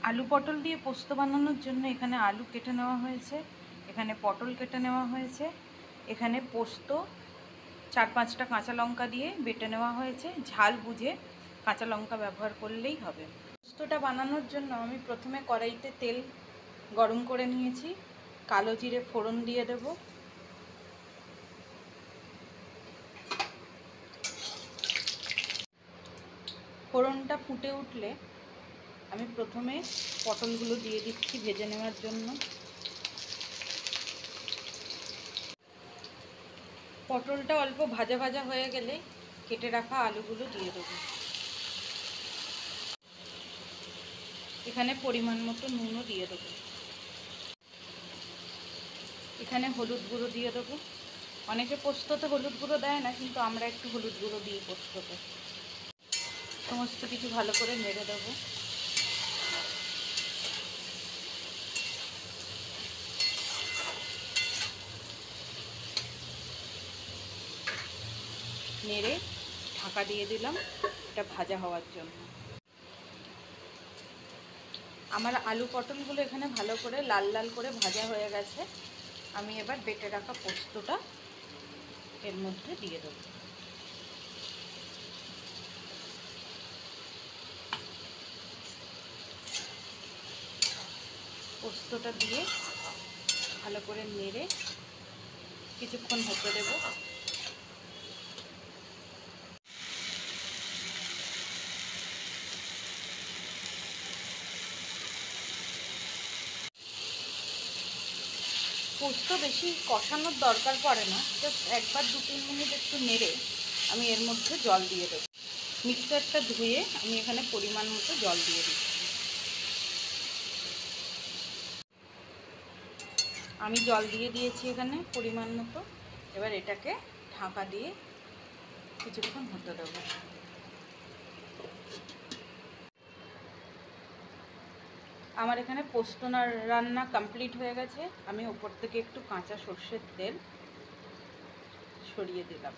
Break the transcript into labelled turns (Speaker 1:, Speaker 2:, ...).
Speaker 1: আলু পটল দিয়ে পোস্ত বানানোর জন্য এখানে আলু কেটে নেওয়া হয়েছে, এখানে পটল কেটে নেওয়া হয়েছে, এখানে পোস্ত 4-5টা কাঁচা লঙ্কা দিয়ে বেটে নেওয়া হয়েছে। ঝাল বুঝে কাঁচা লঙ্কা ব্যবহার করলেই হবে। পোস্তটা বানানোর জন্য আমি প্রথমে কড়াইতে তেল গরম করে নিয়েছি, কালো জিরে ফোড়ন দিয়ে দেব। ফোড়নটা ফুটে উঠলে আমি প্রথমে পটলগুলো দিয়ে দিচ্ছি ভেজে নেওয়ার জন্য। পটলটা অল্প ভাজা ভাজা হয়ে গেলে কেটে রাখা আলুগুলো দিয়ে দেবো। এখানে পরিমাণ মতো নুনও দিয়ে দেবো। এখানে হলুদ গুঁড়ো দিয়ে দেবো। অনেকে পোস্ততে হলুদ গুঁড়ো দেয় না, কিন্তু আমরা একটু হলুদ গুঁড়ো দিই পোস্ততে। সমস্ত কিছু ভালো করে নেড়ে দেবো। নেড়ে ঢাকা দিয়ে দিলাম এটা ভাজা হওয়ার জন্য। আমার আলু পটলগুলো এখানে ভালো করে লাল লাল করে ভাজা হয়ে গেছে। আমি এবার বেটে রাখা পোস্তটা এর মধ্যে দিয়ে দেবো। পোস্তটা দিয়ে ভালো করে নেড়ে কিছুক্ষণ হতে দেব। পোস্ত বেশি কষানোর দরকার পড়ে না, জাস্ট 1-2-3 মিনিট একটু নেড়ে আমি এর মধ্যে জল দিয়ে দেবো। মিক্সারটা ধুয়ে আমি এখানে পরিমাণ মতো জল দিয়ে দিচ্ছি। আমি জল দিয়ে দিয়েছি এখানে পরিমাণ মতো। এবার এটাকে ঢাকা দিয়ে কিছুক্ষণ হতে দেবো। আমার এখানে পোস্ত রান্না কমপ্লিট হয়ে গেছে। আমি ওপর থেকে একটু কাঁচা সর্ষের তেল ছড়িয়ে দিলাম।